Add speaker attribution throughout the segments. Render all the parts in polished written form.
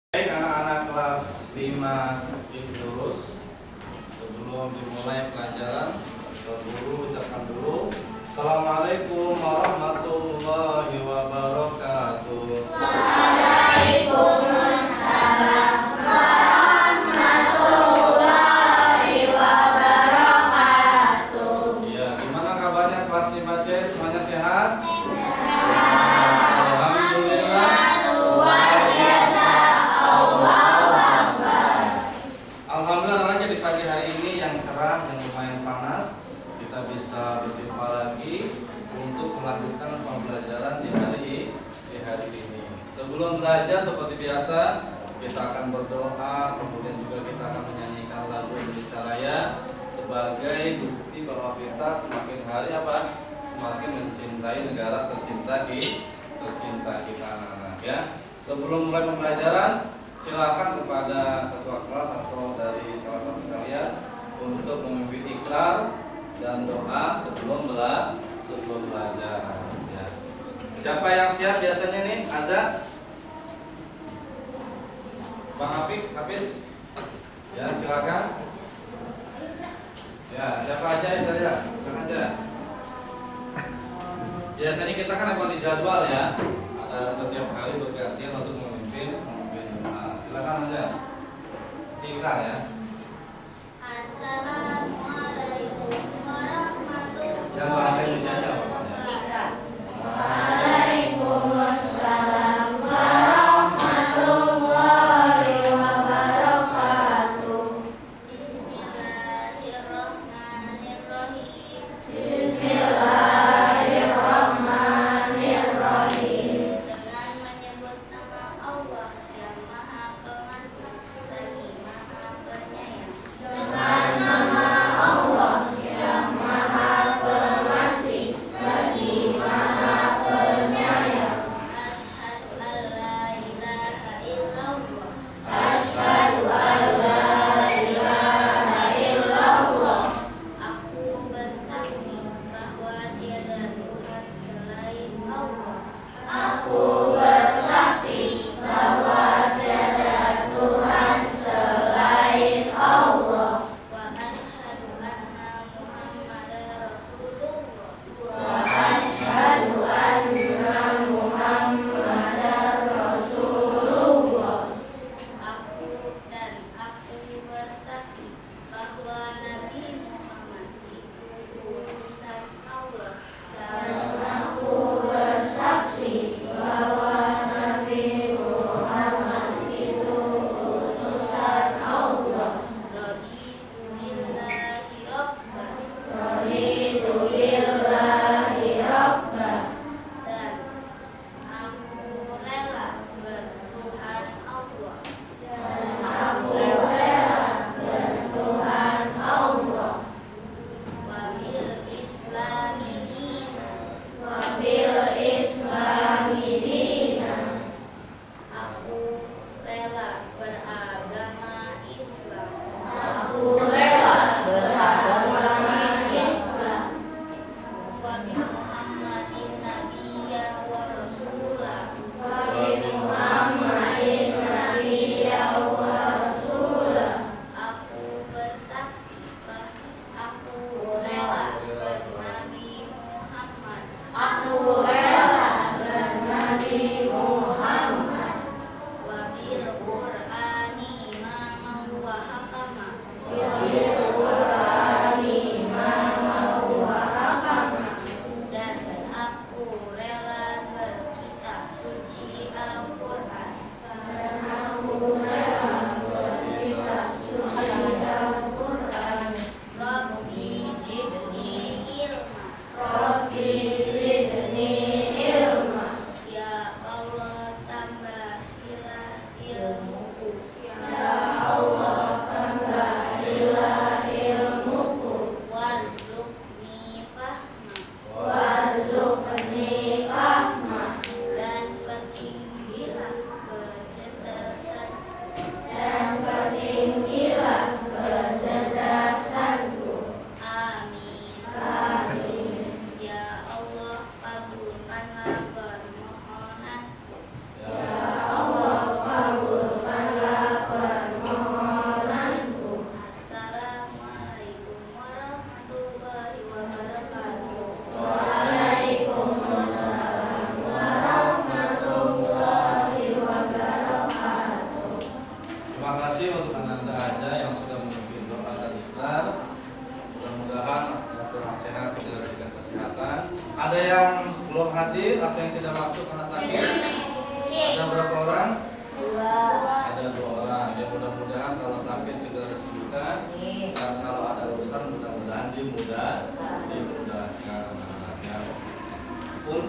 Speaker 1: Baik anak-anak kelas 5 Idrus, sebelum dimulai pelajaran, guru ucapkan dulu Assalamualaikum warahmatullahi wabarakatuh.
Speaker 2: Waalaikumsalam warahmatullahi wabarakatuh.
Speaker 1: Ya, gimana kabarnya kelas 5C? Semuanya sehat? Alhamdulillah namanya di pagi hari ini yang cerah, yang lumayan panas, kita bisa berjumpa lagi untuk melanjutkan pembelajaran di hari ini. Sebelum belajar seperti biasa, kita akan berdoa, kemudian juga kita akan menyanyikan lagu Indonesia Raya sebagai bukti bahwa kita semakin hari semakin mencintai negara tercinta kita anak-anak ya. Sebelum mulai pembelajaran, silakan kepada ketua kelas atau dari salah satu kalian untuk memimpin ikrar dan doa sebelum belajar. Ya. Siapa yang siap biasanya nih? Ada? Bang Hafiz? Ya, silakan. Ya, siapa aja ya saya? Silakan aja. Biasanya kita kan akan di jadwal ya. Ada setiap hari bergantian untuk memimpin doa. Silakan aja. Ikrar ya.
Speaker 2: Assalamualaikum warahmatullahi
Speaker 1: Yang bahasa Indonesia aja pokoknya.
Speaker 2: Waalaikumsalam warahmatullahi wabarakatuh. Bismillahirrahmanirrahim. Bismillahirrahmanirrahim. Dengan menyebut nama Allah yang Maha Pengasih lagi Maha Penyayang.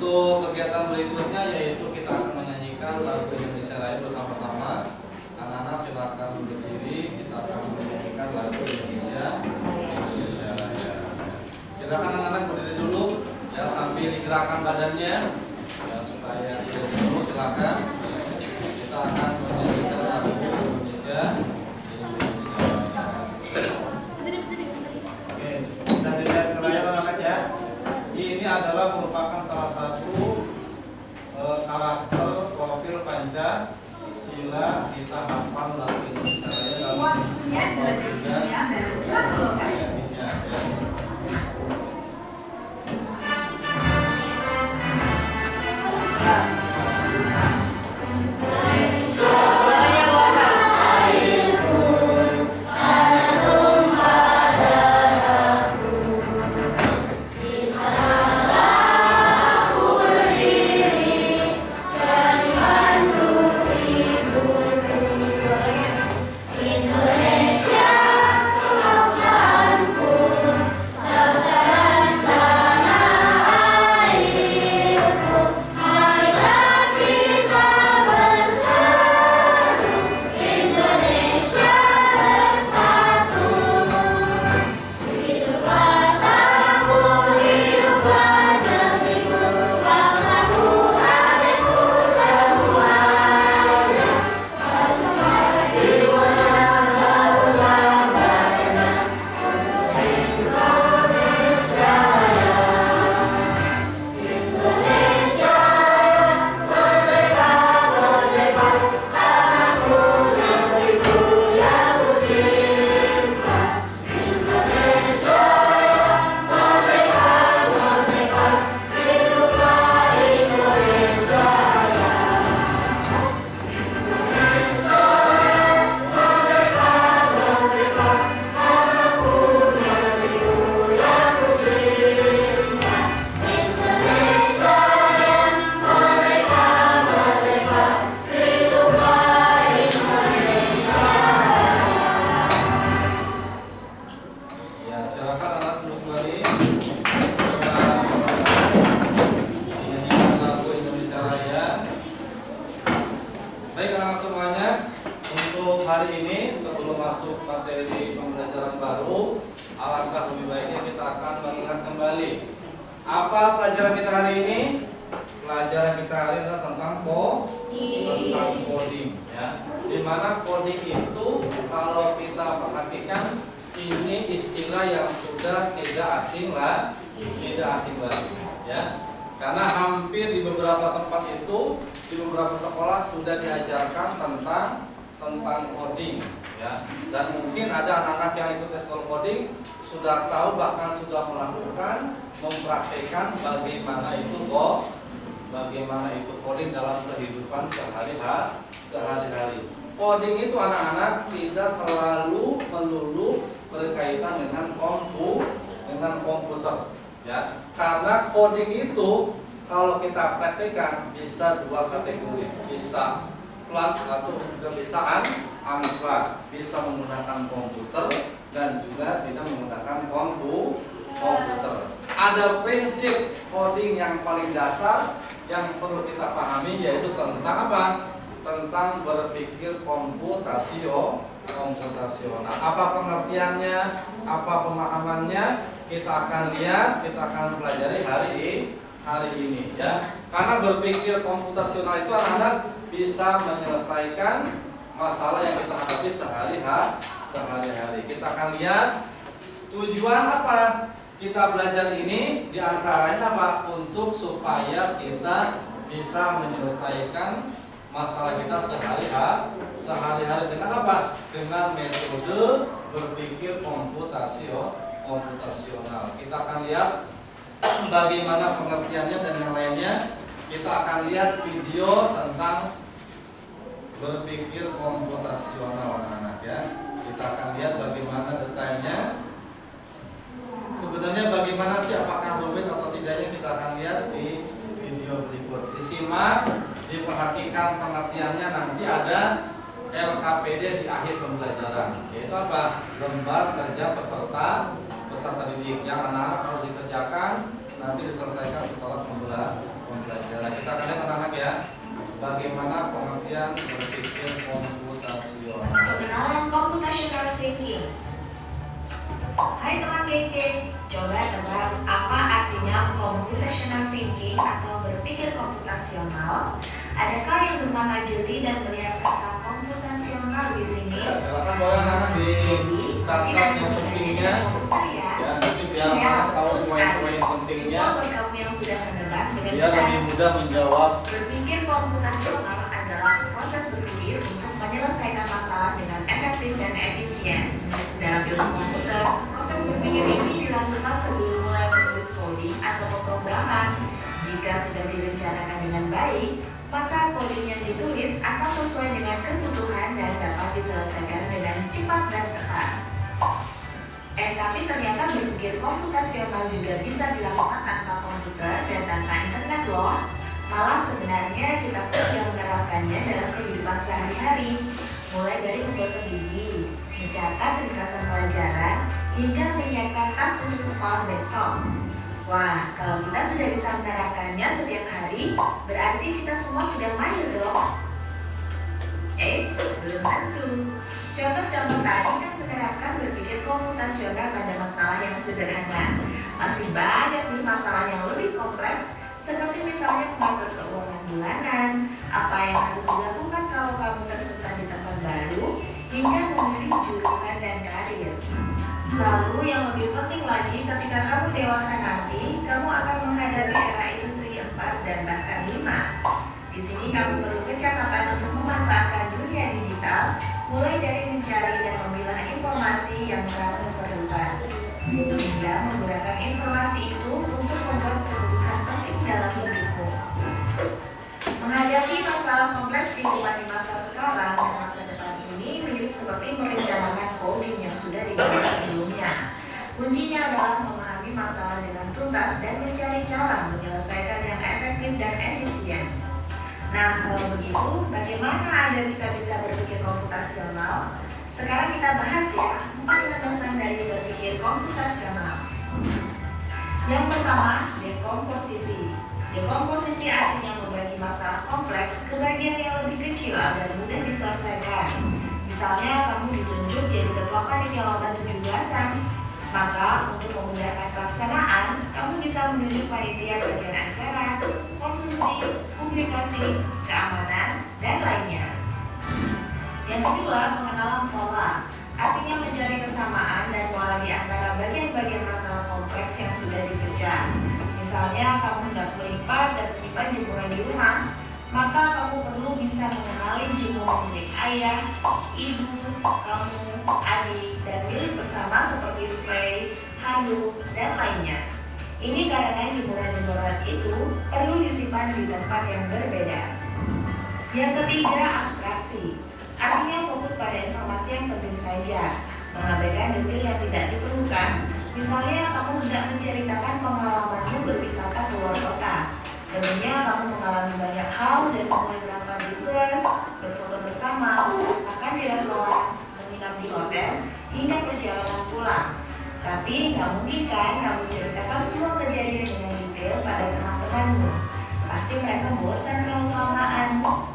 Speaker 1: Untuk kegiatan berikutnya yaitu kita akan menyanyikan lagu Indonesia Raya bersama-sama. Anak-anak silakan berdiri, kita akan menyanyikan lagu Indonesia Raya. Silakan anak-anak berdiri dulu ya sambil digerakkan badannya ya supaya tidak dulu. Silakan kita akan menyanyikan lagu Indonesia. Oke, bisa dilihat ke layar anak-anak ya. Ini adalah merupakan salah satu karakter profil Pancasila. Kita hafal lagu Indonesia Raya hari ini sebelum masuk materi pembelajaran baru, alangkah lebih baiknya kita akan mengingat kembali apa pelajaran kita hari ini. Pelajaran kita hari ini adalah tentang coding, ya. Dimana coding itu kalau kita perhatikan ini istilah yang sudah tidak asing lagi, ya. Karena hampir di beberapa tempat itu, di beberapa sekolah sudah diajarkan tentang coding, ya. Dan mungkin ada anak-anak yang ikut tes coding sudah tahu, bahkan sudah melakukan, mempraktekkan bagaimana itu coding dalam kehidupan sehari-hari. Coding itu anak-anak tidak selalu melulu berkaitan dengan komputer, ya. Karena coding itu kalau kita praktekkan bisa dua kategori, bisa plug atau juga bisa unplug, bisa menggunakan komputer dan juga tidak menggunakan komputer. Ada prinsip coding yang paling dasar yang perlu kita pahami, yaitu tentang apa? Tentang berpikir komputasional. Apa pengertiannya? Apa pemahamannya? Kita akan lihat, kita akan pelajari hari ini, ya. Karena berpikir komputasional itu anak-anak bisa menyelesaikan masalah yang kita hadapi sehari-hari. Kita akan lihat tujuan apa kita belajar ini, diantaranya apa? Untuk supaya kita bisa menyelesaikan masalah kita sehari-hari dengan apa? Dengan metode berpikir komputasional. Kita akan lihat bagaimana pengertiannya dan yang lainnya. Kita akan lihat video tentang berpikir komputasional anak-anak, ya. Kita akan lihat bagaimana detailnya. Sebenarnya bagaimana sih, apakah rumit atau tidaknya, kita akan lihat di video berikut. Disimak, diperhatikan pengertiannya. Nanti ada LKPD di akhir pembelajaran, yaitu apa? Lembar kerja peserta didik yang anak-anak harus dikerjakan, nanti diselesaikan setelah pembelajaran. Kita akan lihat anak-anak ya, bagaimana pengertian berpikir komputasional.
Speaker 3: Pengenalan computational thinking. Hai teman DC, coba tebak apa artinya computational thinking atau berpikir komputasional? Adakah yang bermata jeli dan melihat kata komputasional di sini?
Speaker 1: Ya, silakan boleh anak-anak
Speaker 3: Jadi,
Speaker 1: dicatat
Speaker 3: tidak
Speaker 1: yang
Speaker 3: perlu
Speaker 1: pentingnya.
Speaker 3: komputer ya.
Speaker 1: Ya, nanti biar
Speaker 3: Iya,
Speaker 1: anak tahu
Speaker 3: betul
Speaker 1: poin-poin
Speaker 3: sekali.
Speaker 1: pentingnya,
Speaker 3: Cuma buat kamu yang sudah menerbang dengan
Speaker 1: biar
Speaker 3: benar.
Speaker 1: lebih mudah menjawab.
Speaker 3: Berpikir komputasional adalah proses berpikir untuk menyelesaikan masalah dengan efektif dan efisien. Dalam ilmu komputer, proses berpikir ini dilakukan sebelum mulai menulis coding atau pemrograman. Jika sudah direncanakan dengan baik, maka coding yang ditulis akan sesuai dengan kebutuhan dan dapat diselesaikan dengan cepat dan tepat. Tapi ternyata berpikir komputasional juga bisa dilakukan tanpa komputer dan tanpa internet loh. Malah sebenarnya kita pun yang menerapkannya dalam kehidupan sehari-hari, mulai dari menggosok gigi, mencatat ringkasan pelajaran, hingga menyiapkan tas untuk sekolah besok. Wah, kalau kita sudah bisa menerapkannya setiap hari, berarti kita semua sudah mahir dong. Eits, belum tentu. Contoh-contoh tadi kan menerapkan berpikir komputasional pada masalah yang sederhana. Masih banyak nih masalah yang lebih kompleks, seperti misalnya mengatur keuangan bulanan, apa yang harus dilakukan kalau kamu tersesat di tempat baru, hingga memilih jurusan dan karir. Lalu yang lebih penting lagi, ketika kamu dewasa nanti, kamu akan menghadapi era industri 4 dan bahkan 5. Di sini kamu perlu kecakapan untuk memanfaatkan dunia digital, mulai dari mencari dan memilah informasi yang kamu perlukan, hingga menggunakan informasi itu untuk membuat keputusan penting dalam hidupmu. Menghadapi masalah kompleks kehidupan di masa sekarang dan masa depan ini mirip seperti merencanakan coding yang sudah dibuat sebelumnya. Kuncinya adalah memahami masalah dengan tuntas dan mencari cara menyelesaikan yang efektif dan efisien. Nah, kalau begitu, bagaimana agar kita bisa berpikir komputasional? Sekarang kita bahas ya, 4 landasan dari berpikir komputasional. Yang pertama, dekomposisi. Dekomposisi artinya membagi masalah kompleks ke bagian yang lebih kecil agar mudah diselesaikan. Misalnya, kamu ditunjuk jadi ketua panitia lomba 17-an. Maka, untuk memudahkan pelaksanaan, kamu bisa menunjuk panitia bagian acara, konsumsi, publikasi, keamanan, dan lainnya. Yang kedua, pengenalan pola. Artinya mencari kesamaan dan pola di antara bagian-bagian masalah kompleks yang sudah dikejar. Misalnya, kamu hendak melipat dan menyimpan jemuran di rumah, maka kamu perlu bisa mengenali jemuran milik ayah, ibu, kamu, adik, dan milik bersama seperti spray, handuk, dan lainnya. Ini karena jemuran-jemuran itu perlu disimpan di tempat yang berbeda. Yang ketiga, abstraksi. Artinya fokus pada informasi yang penting saja, mengabaikan detail yang tidak diperlukan. Misalnya, kamu hendak menceritakan pengalamanmu berwisata ke luar kota. Tentunya kamu mengalami banyak hal dari mulai berangkat di bus, berfoto bersama, makan di restoran, menginap di hotel, hingga perjalanan pulang. Tapi nggak mungkin kan kamu ceritakan semua kejadian dengan detail pada teman-temanmu. Pasti mereka bosan kalau kelamaan.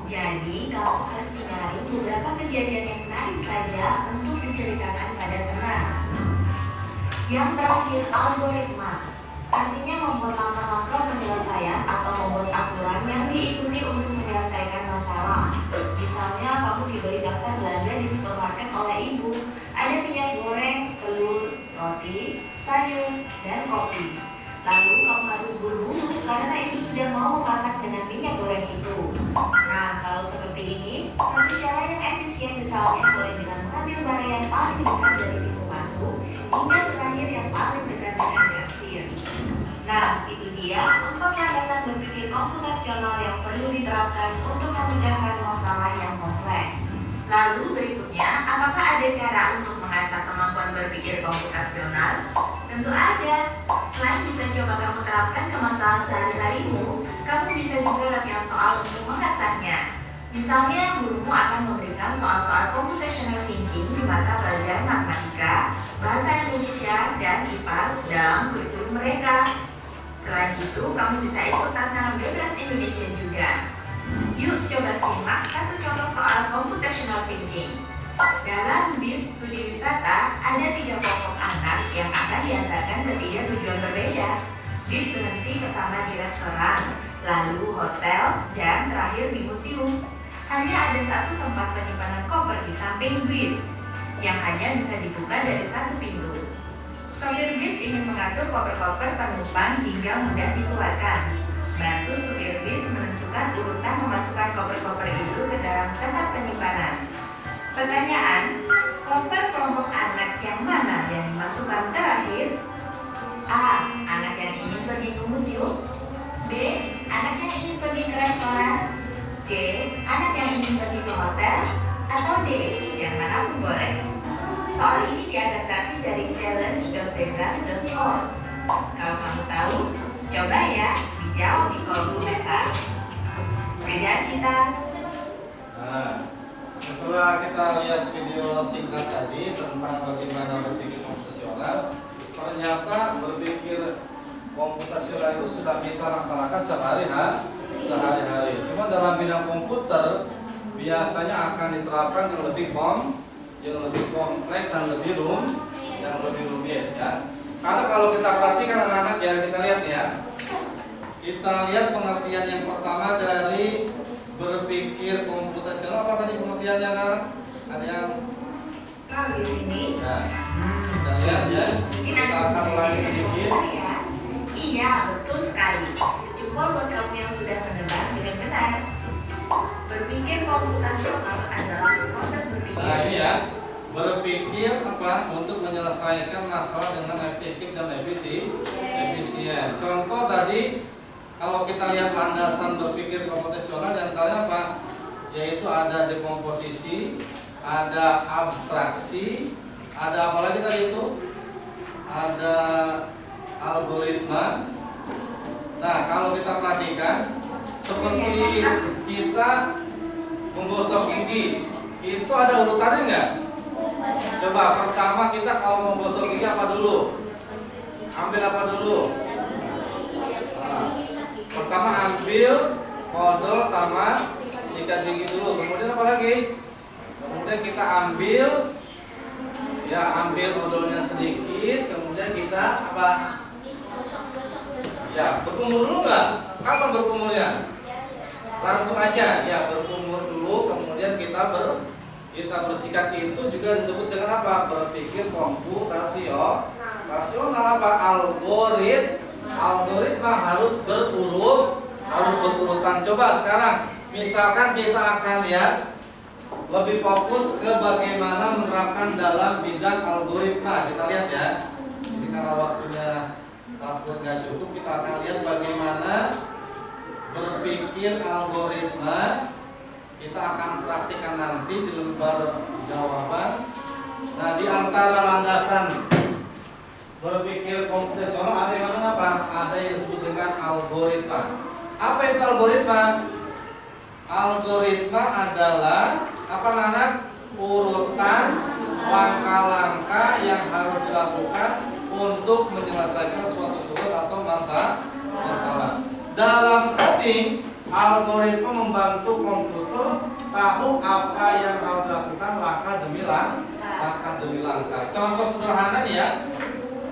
Speaker 3: Jadi kamu harus menyaring beberapa kejadian yang menarik saja untuk diceritakan pada teman. Yang terakhir, algoritma. Artinya membuat langkah-langkah penyelesaian atau membuat aturan yang diikuti untuk menyelesaikan masalah. Misalnya kamu diberi daftar belanja di supermarket oleh ibu. Ada minyak goreng, telur, roti, sayur, dan kopi. Lalu kamu harus buru-buru karena ibu sudah mau memasak dengan minyak goreng itu. Nah, kalau seperti ini, satu cara yang efisien misalnya mulai dengan mengambil barang yang paling dekat dari pintu masuk hingga terakhir yang paling dekat dengan kasir. Nah, itu dia 4 landasan berpikir komputasional yang perlu diterapkan untuk memecahkan masalah yang kompleks. Lalu berikutnya, apakah ada cara untuk mengasah kemampuan berpikir komputasional? Tentu ada. Selain bisa coba kamu terapkan ke masalah sehari-harimu, kamu bisa juga latihan soal untuk mengasahnya. Misalnya, gurumu akan memberikan soal-soal computational thinking di mata pelajaran matematika, bahasa Indonesia, dan IPAS dalam kurikulum mereka. Selain itu, kamu bisa ikut tantangan bebas Indonesia juga. Yuk coba simak satu contoh soal computational thinking. Dalam bis studi wisata, ada 3 kelompok anak yang akan diantarkan ke 3 tujuan berbeda. Bis berhenti pertama di restoran, lalu hotel, dan terakhir di museum. Hanya ada satu tempat penyimpanan koper di samping bis, yang hanya bisa dibuka dari satu pintu. Sopir bis ingin mengatur koper-koper penumpang hingga mudah dikeluarkan. Bantu supir bis menentukan urutan memasukkan koper-koper itu ke dalam tempat penyimpanan. Pertanyaan, koper kelompok anak yang mana yang dimasukkan terakhir? A. Anak yang ingin pergi ke museum. B. Anak yang ingin pergi ke restoran. C. Anak yang ingin pergi ke hotel. Atau D. Yang manapun boleh. Soal ini diadaptasi dari challenge.bebas.org. Kalau kamu tahu, coba ya dijawab di kolom komentar. Kerjaan Cita.
Speaker 1: Nah, setelah kita lihat video singkat tadi tentang bagaimana berpikir komputasional, ternyata berpikir komputasional itu sudah kita laksanakan sehari-hari. Cuma dalam bidang komputer biasanya akan diterapkan yang lebih kompleks dan lebih rumit ya. Karena kalau kita perhatikan anak-anak ya, kita lihat ya. Kita lihat pengertian yang pertama dari berpikir komputasional. Apa tadi pengertiannya, anak? Ada yang
Speaker 3: Kalau di sini,
Speaker 1: nah, kita lihat ya. Kita akan ulangi sedikit.
Speaker 3: Ya. Iya, betul sekali. Cuma buat kamu yang sudah menebak dengan benar. Berpikir komputasional adalah proses berpikir.
Speaker 1: Nah ini ya, berpikir apa untuk menyelesaikan masalah dengan efektif dan efisien. Contoh tadi, kalau kita lihat landasan berpikir komputasional diantaranya apa? Yaitu ada dekomposisi, ada abstraksi, ada apa lagi tadi itu? Ada algoritma. Nah kalau kita perhatikan, seperti kita menggosok gigi, itu ada urutannya nggak? Coba pertama kita kalau menggosok gigi apa dulu? Ambil apa dulu? Nah, pertama ambil odol sama sikat gigi dulu. Kemudian apa lagi? Kemudian kita ambil odolnya sedikit. Kemudian kita apa? Ya, berkumur dulu nggak? Kapan berkumurnya? Langsung aja, ya berkumur dulu. Kemudian kita bersikat itu juga disebut dengan apa? Berpikir komputasional. Apa? Algoritma harus berurutan. Coba sekarang, misalkan kita akan lihat lebih fokus ke bagaimana menerapkan dalam bidang algoritma. Kita lihat ya. Ini karena waktunya takut nggak cukup, kita akan lihat bagaimana berpikir algoritma. Kita akan praktikkan nanti di lembar jawaban. Nah, di antara landasan berpikir komputasional ada yang namanya apa? Ada yang disebut dengan algoritma. Apa itu algoritma? Algoritma adalah apa, anak? Urutan langkah-langkah yang harus dilakukan untuk menyelesaikan suatu tugas atau masalah. Dalam coding, algoritma membantu komputer tahu apa yang harus dilakukan langkah demi langkah. Contoh sederhana nih ya,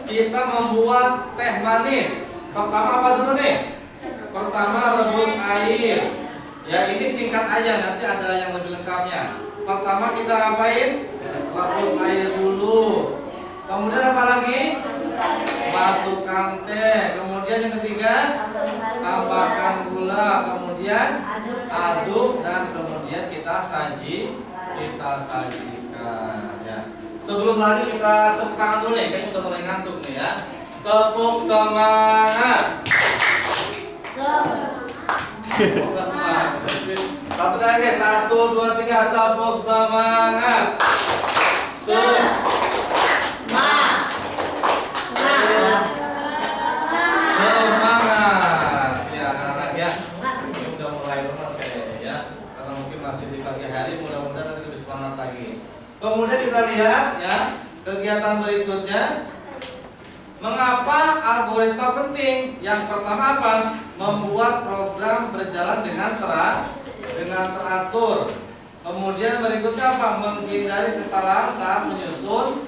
Speaker 1: kita membuat teh manis. Pertama apa dulu nih? Pertama rebus air. Ya ini singkat aja, nanti ada yang lebih lengkapnya. Pertama kita apain? Rebus air dulu. Kemudian apa lagi? Masukkan teh. Kemudian yang ketiga, tambahkan gula. Kemudian aduk dan kemudian kita sajikan. Ya. Sebelum lagi kita tepuk tangan dulu nih, kayaknya udah mulai ngantuk nih ya. Tepuk semangat. Semangat. Satu kali guys, 1, 2, 3, tepuk semangat. Semangat. Ya anak-anak ya, ini udah mulai lemas kayaknya ya, karena mungkin masih di pagi hari. Mudah-mudahan nanti lebih semangat lagi. Kemudian kita lihat ya kegiatan berikutnya. Mengapa algoritma penting? Yang pertama apa? Membuat program berjalan dengan teratur. Kemudian berikutnya apa? Menghindari kesalahan saat menyusun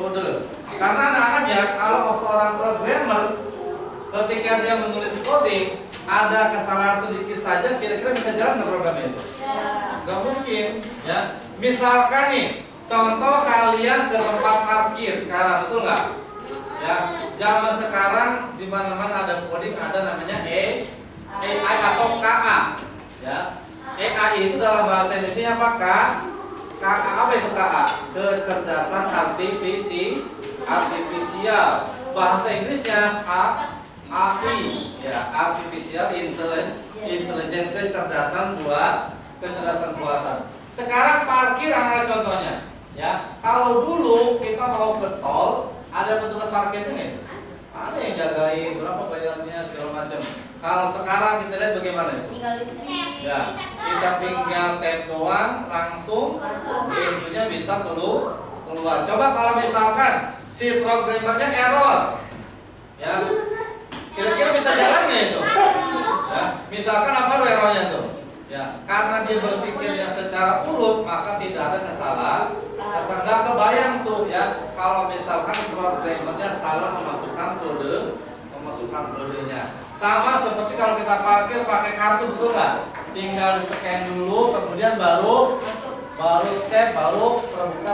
Speaker 1: kode. Karena anak-anak ya, kalau seorang programmer ketika dia menulis coding ada kesalahan sedikit saja, kira-kira bisa jalan ke program itu? Gak mungkin, ya. Misalkan nih, contoh kalian ke tempat parkir sekarang, betul nggak? Ya, zaman sekarang di mana-mana ada coding, ada namanya AI atau KA. Ya, AI itu dalam bahasa Indonesia apa? KA apa itu KA? Kecerdasan artifisial. Bahasa Inggrisnya AI, ya, artificial intelligence, kecerdasan buatan. Sekarang parkir adalah contohnya. Ya, kalau dulu kita mau ke tol, ada petugas parkirnya nih. Ada yang jagain berapa bayarnya segala macam. Kalau sekarang kita lihat bagaimana itu? Ya, kita tinggal tap doang, langsung pintunya bisa keluar. Coba kalau misalkan si programmernya error, ya, kira-kira bisa jalan nggak itu? Ya, misalkan apa errornya tuh? Ya, karena dia berpikirnya secara urut, maka tidak ada kesalahan. Nggak kebayang tuh ya, kalau misalkan programmernya salah memasukkan kodenya. Sama seperti kalau kita parkir pakai kartu, betul nggak? Tinggal di-scan dulu, kemudian baru tap, baru terbuka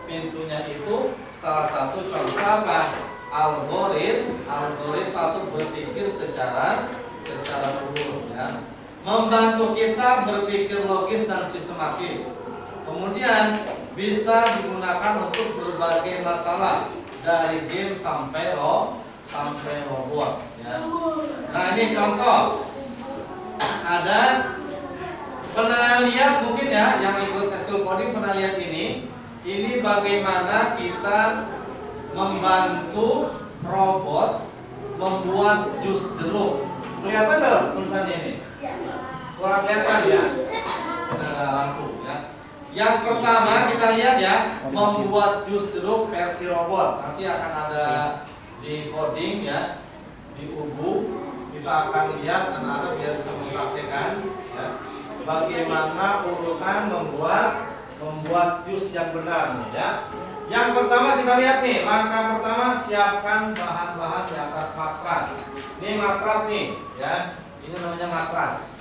Speaker 1: pintunya. Itu salah satu contoh apa? Algoritma itu berpikir secara urut, ya. Membantu kita berpikir logis dan sistematis. Kemudian bisa digunakan untuk berbagai masalah, dari game sampai robot, ya. Nah, ini contoh. Ada, pernah lihat mungkin ya, yang ikut school coding pernah lihat ini. Ini bagaimana kita membantu robot membuat jus jeruk. Kelihatan nggak tulisannya ini? Kurang kelihatan ya? Ada lampu ya. Yang pertama kita lihat ya, membuat jus jeruk versi robot. Nanti akan ada di coding ya, di UBU. Kita akan lihat anak-anak biar bisa mempraktekkan ya, bagaimana urutan membuat jus yang benar nih ya. Yang pertama kita lihat nih, langkah pertama siapkan bahan-bahan di atas matras. Ini matras nih ya, ini namanya matras.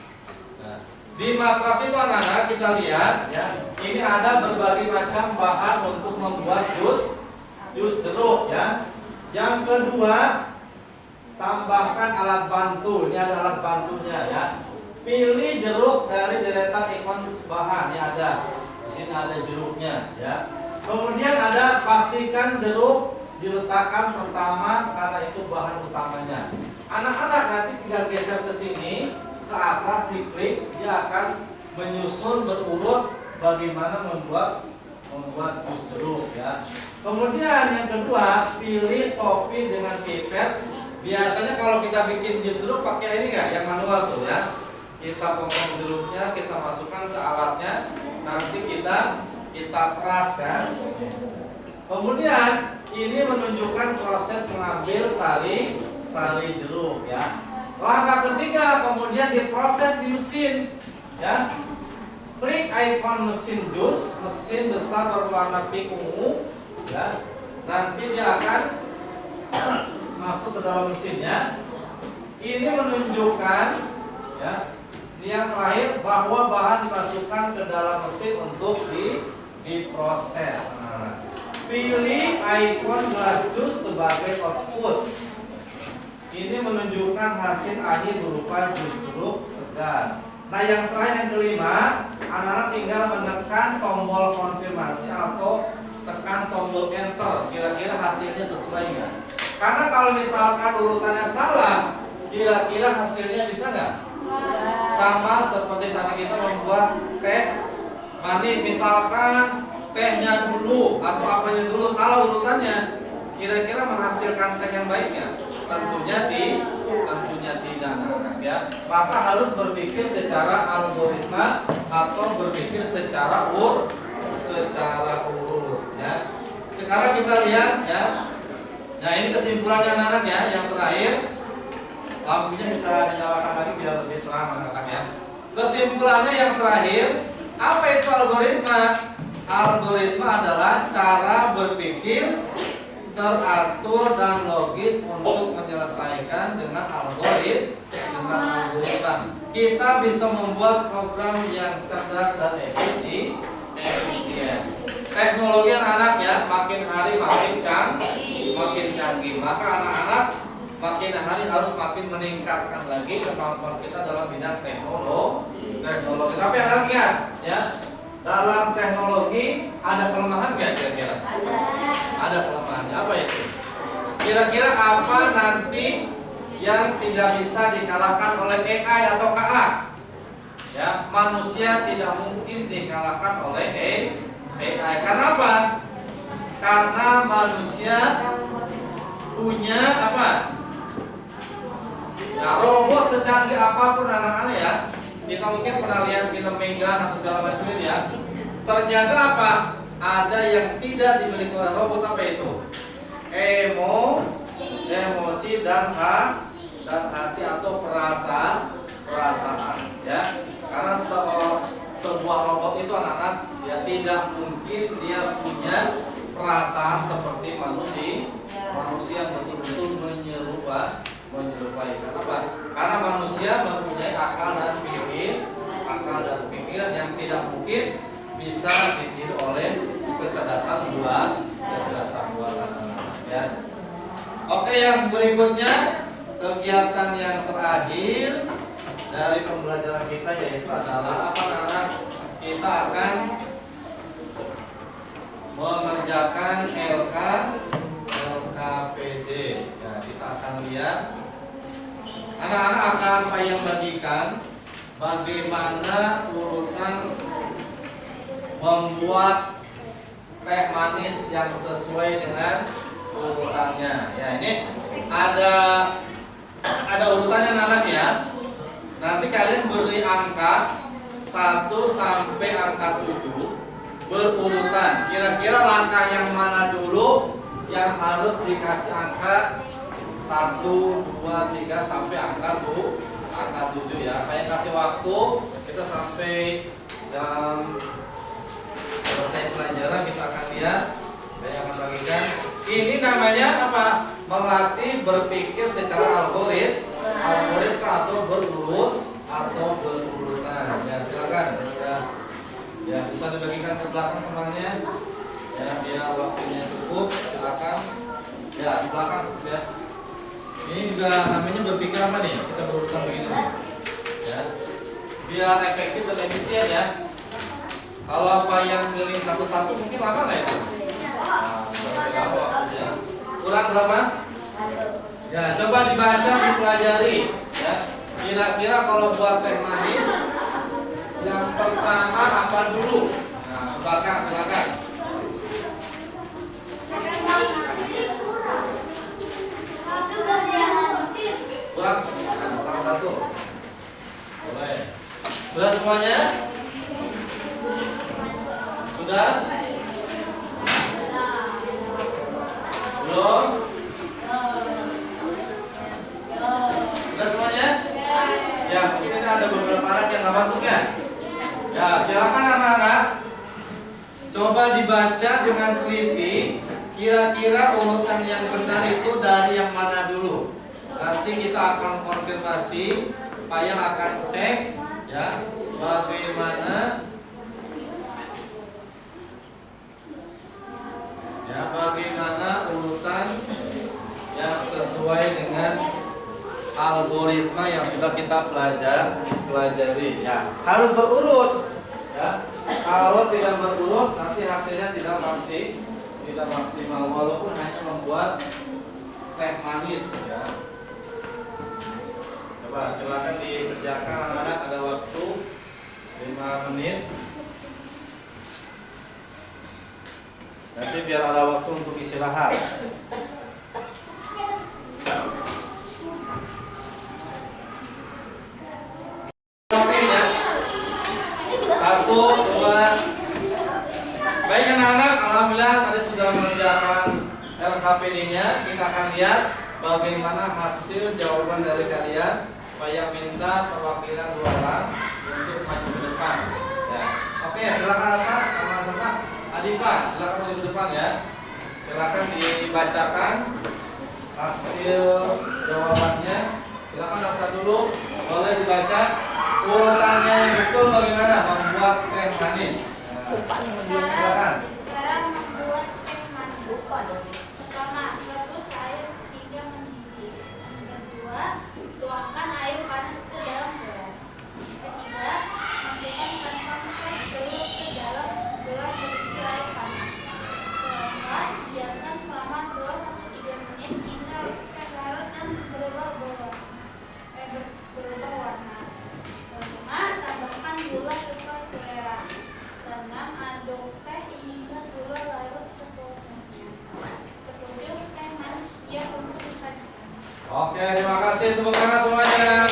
Speaker 1: Nah, di matras itu anak-anak kita lihat ya, ini ada berbagai macam bahan untuk membuat jus jeruk ya. Yang kedua, tambahkan alat bantu. Ini ada alat bantunya ya. Pilih jeruk dari deretan ikon bahan. Ini ada. Di sini ada jeruknya ya. Kemudian ada, pastikan jeruk diletakkan pertama karena itu bahan utamanya. Anak-anak nanti tinggal geser ke sini, ke atas, diklik, dia akan menyusun berurut bagaimana membuat jus jeruk ya. Kemudian yang kedua, pilih topi dengan pipet. Biasanya kalau kita bikin jus jeruk pakai ini nggak, yang manual tuh ya. Kita potong jeruknya, kita masukkan ke alatnya, nanti kita peras kan. Kemudian ini menunjukkan proses mengambil sari jeruk ya. Langkah ketiga, kemudian diproses di mesin ya. Klik ikon mesin jus, mesin besar berwarna pink ungu ya. Nanti dia akan masuk ke dalam mesinnya. Ini menunjukkan ya, yang terakhir bahwa bahan dimasukkan ke dalam mesin untuk diproses. Nah, pilih ikon gelas jus sebagai output. Ini menunjukkan hasil akhir berupa jus jeruk segar. Nah, yang terakhir yang kelima, anak-anak tinggal menekan tombol konfirmasi atau tekan tombol enter. Kira-kira hasilnya sesuai nggak? Karena kalau misalkan urutannya salah, kira-kira hasilnya bisa nggak? Sama seperti tadi kita membuat teh manis, misalkan tehnya dulu atau apanya dulu salah urutannya, kira-kira menghasilkan teh yang baik nggak? Tentunya tidak, anak-anak ya. Maka harus berpikir secara algoritma atau berpikir secara urut ya. Sekarang kita lihat ya, Nah, ini kesimpulannya anak-anak ya. Yang terakhir, lampunya bisa dinyalakan lagi biar lebih terang anak-anak ya. Kesimpulannya yang terakhir, apa itu algoritma? Algoritma adalah cara berpikir teratur dan logis untuk menyelesaikan dengan algoritma. Kita bisa membuat program yang cerdas dan efisien. Teknologi anak-anak ya, makin hari makin canggih. Maka anak-anak makin hari harus makin meningkatkan lagi kemampuan kita dalam bidang teknologi. Tapi anak ingat ya, dalam teknologi ada kelemahan nggak kira-kira? Ada kelemahannya. Apa itu? Kira-kira apa nanti yang tidak bisa dikalahkan oleh AI atau KA? Ya, manusia tidak mungkin dikalahkan oleh AI. Karena apa? Karena manusia punya apa? Nah, robot secanggih apapun anak-anak ya, kita mungkin pernah lihat film Megan atau segala macam itu ya. Ternyata apa? Ada yang tidak dimiliki oleh robot. Apa itu? Emosi dan hati atau perasaan ya. Karena sebuah robot itu anak-anak ya tidak mungkin dia punya perasaan seperti manusia yang betul-betul menyerupai. Kenapa? Karena manusia mempunyai akal dan pikiran yang tidak mungkin bisa ditiru oleh kecerdasan buatan anak-anak ya. Oke, yang berikutnya kegiatan yang terakhir dari pembelajaran kita yaitu adalah apa anak? Kita akan mengerjakan LKPD. Ya, kita akan lihat anak-anak akan payah bagikan bagaimana urutan membuat teh manis yang sesuai dengan urutannya. Ya, ini ada urutannya anak-anak ya. Nanti kalian beri angka 1 sampai angka 7 berurutan. Kira-kira langkah yang mana dulu yang harus dikasih angka 1, 2, 3 sampai angka 7 ya. Saya kasih waktu kita sampai jam selesai pelajaran, kita akan lihat. Saya akan bagikan. Ini namanya apa? Melatih berpikir secara algoritma atau berurutan. Ya, silakan. Ya, bisa dibagikan ke belakang temannya. Ya, biar waktunya cukup. Silakan. Ya, belakang ya. Ini juga namanya berpikir apa nih? Kita berurutan begini. Ya. Biar efektif dan efisien ya. Kalau apa yang pilih satu-satu mungkin lama nggak itu? Ya. Kurang berapa? Ya, coba dibaca, dipelajari. Ya. Kira-kira kalau buat teh manis, yang pertama apa dulu? Nah, belakang silakan. Kurang satu. Boleh. Sudah semuanya? Sudah? Belum? Sudah semuanya? Ya, mungkin ini ada beberapa anak yang nggak masuk ya. Ya, silakan anak-anak. Coba dibaca dengan teliti. Kira-kira urutan yang benar itu dari yang mana dulu? Nanti kita akan konfirmasi. Payah akan cek ya bagaimana urutan yang sesuai dengan algoritma yang sudah kita pelajari ya. Harus berurut ya. Kalau tidak berurut nanti hasilnya tidak maksimal walaupun hanya membuat teh manis ya. Coba silakan dikerjakan anak-anak, ada waktu 5 menit. Nanti biar ada waktu untuk istirahat. Waktunya 1, 2. Baik anak-anak, alhamdulillah tadi sudah mengerjakan LKPD-nya, kita akan lihat bagaimana hasil jawaban dari kalian. Saya minta perwakilan 2 orang untuk maju ke depan. Ya. Oke, silakan Asa, sama sama Adifa, silakan maju ke depan ya. Silakan dibacakan hasil jawabannya. Silakan Asa dulu, boleh dibaca urutannya yang betul bagaimana membuat teh manis. Silakan.
Speaker 2: Cara membuat teh manis. Pertama, rebus air hingga mendidih. Kedua, tuangkan air panas ke dalam gelas. Ketiga, masukkan kantong teh celup ke dalam gelas berisi air panas. Keempat, biarkan selama 2-3 menit hingga teh larut dan berubah warna. Kelima, tambahkan gula sesuai selera. Keenam, aduk teh hingga gula larut sepenuhnya. Ketujuh, teh manis siap untuk disajikan.
Speaker 1: Oke, terima kasih, tepuk tangan semuanya.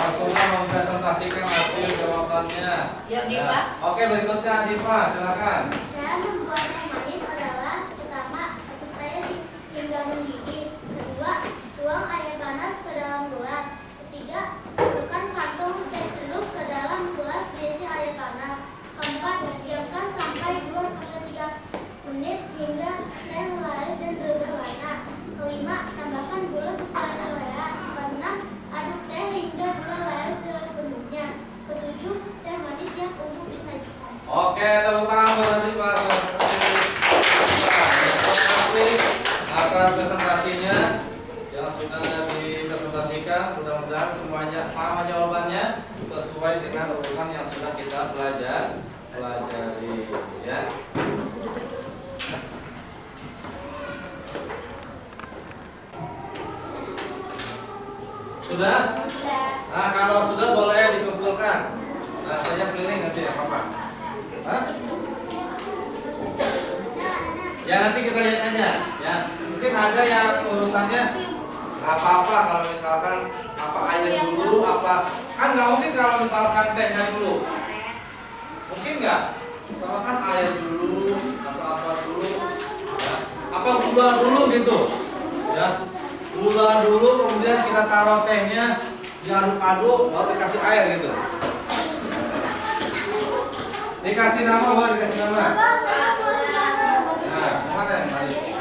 Speaker 1: Langsung mempresentasikan hasil jawabannya.
Speaker 3: Ya, Diva.
Speaker 1: Oke, berikutnya Diva, silakan.
Speaker 2: Cara membuat teh manis adalah pertama, rebus air hingga mendidih. Kedua, tuang air panas ke dalam gelas. Ketiga, masukkan kantong teh celup ke dalam gelas berisi air panas. Keempat, diamkan sampai 2-3 menit hingga teh larut dan berubah warna. Kelima, tambahkan gula sesuai selera. Keenam, aduk teh hingga gula larut sepenuhnya. Ketujuh, teh manis siap untuk disajikan.
Speaker 1: Oke, tepuk tangan buat Diva. Terima kasih atas presentasinya yang sudah dipresentasikan. Mudah-mudahan semuanya sama jawabannya sesuai dengan urutan yang sudah kita pelajari ya. Sudah? Nah, kalau sudah boleh dikumpulkan. Nah, saya keliling nanti ya, Papa. Hah? Ya, nanti kita lihat aja. Ya, mungkin ada yang urutannya nggak apa-apa kalau misalkan apa air dulu, apa kan nggak mungkin kalau misalkan tehnya dulu. Mungkin nggak? Kalau kan air dulu, atau apa dulu, ya. Apa gula dulu gitu, ya. Gula dulu, kemudian kita taruh tehnya, diaduk-aduk, baru dikasih air gitu. Dikasih nama, boleh dikasih nama. Nah, kemana yang tadi?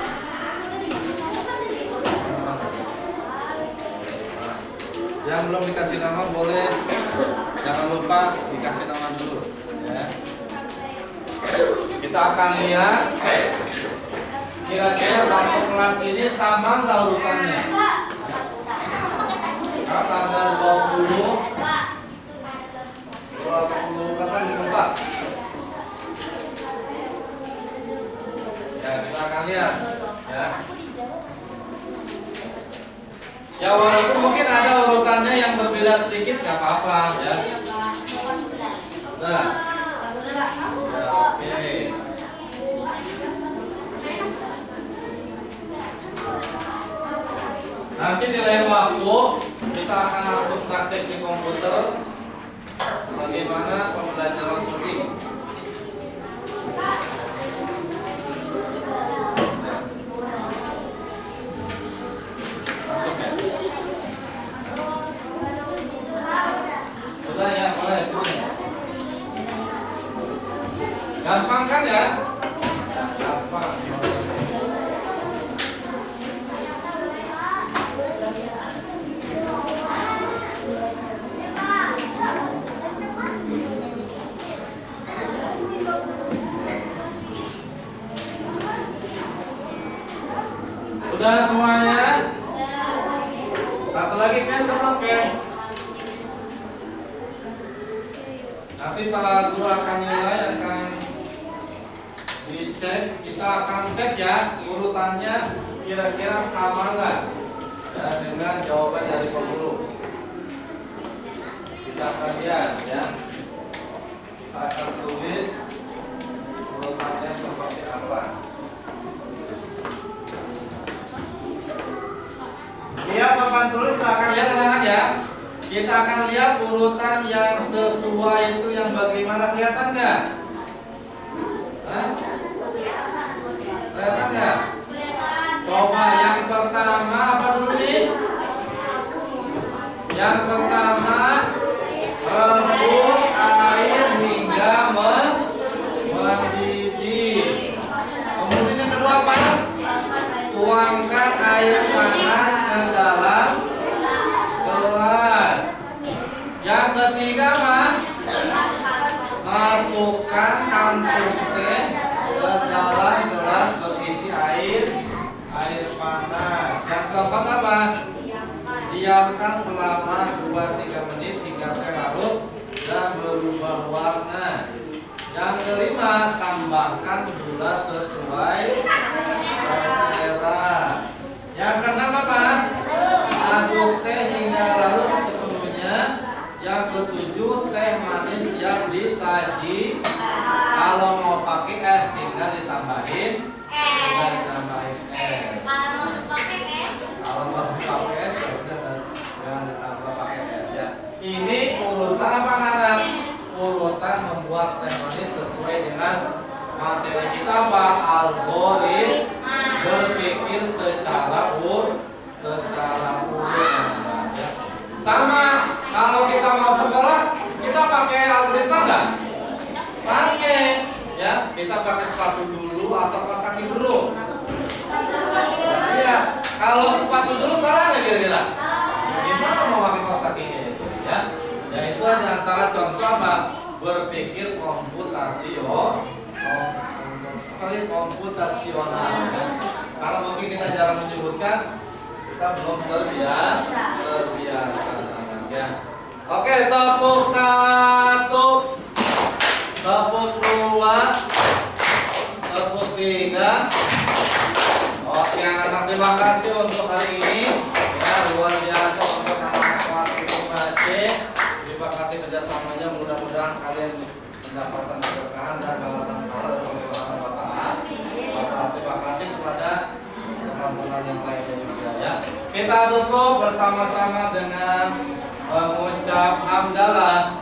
Speaker 1: Yang belum dikasih nama boleh, jangan lupa dikasih nama dulu. Ya. Kita akan lihat kira-kira satu kelas ini sama nggak urutannya? Kan ada 20 berapa di tempat? Ya, kita akan lihat ya. Ya, walaupun mungkin ada urutannya yang berbeda sedikit nggak apa-apa ya. Nah, ya, oke. Nanti di lain waktu kita akan langsung praktek di komputer bagaimana pembelajaran coding. Sudah ya, boleh. Gampang kan ya? Gampang. Sudah semuanya? Satu lagi kan tetap kan? Nanti Pak Guru akan nilai, akan dicek. Kita akan cek ya urutannya kira-kira sama nggak ya, dengan jawaban dari Pak Guru. Kita akan lihat ya. Kita akan tulis urutannya seperti apa. Iya, papan tulis kita akan lihat anak-anak ya. Kita akan lihat urutan yang sesuai itu yang bagaimana, kelihatan nggak? Hah? Kelihatan nggak? Coba yang pertama apa dulu nih? Yang pertama rebus air hingga mendidih. Kemudian yang kedua apa? Tuangkan air panas ke dalam gelas. Yang ketiga apa? Masukkan kantung teh ke dalam gelas berisi air panas. Yang keempat apa? Diamkan selama 2-3 menit hingga teh larut dan berubah warna. Yang kelima, tambahkan gula sesuai selera. Yang keenam apa? Aduk teh hingga larut sepenuhnya. Yang ketujuh, teh manis siap disaji. Kalau mau pakai es tinggal ditambahin es. Kalau mau pakai es jangan ditambah pakai es ya. Ini urutan apa anak? Urutan membuat teh manis sesuai dengan materi kita apa? Algoritma berpikir secara urut ya. Sama kalau kita mau sekolah kita pakai algoritma nggak? Pakai ya. Kita pakai sepatu dulu atau kaos kaki dulu? Iya. Kalau sepatu dulu salah nggak kira-kira? Gimana mau pakai kaos kakinya itu ya? Ya itu antara contoh apa? Berpikir komputasional ya. Karena mungkin kita jarang menyebutkan, kita belum terbiasa ya. Oke, tepuk 1, tepuk 2, tepuk 3. Oke anak-anak, terima kasih untuk hari ini ya, luar biasa untuk anak-anak kelas 5C. Terima kasih kerjasamanya, mudah-mudahan kalian mendapatkan keberkahan dan balasan pahala dari Allah Subhanahu wa Ta'ala. Terima kasih kepada teman-teman yang lainnya juga ya. Kita tutup bersama-sama dengan mengucap hamdalah.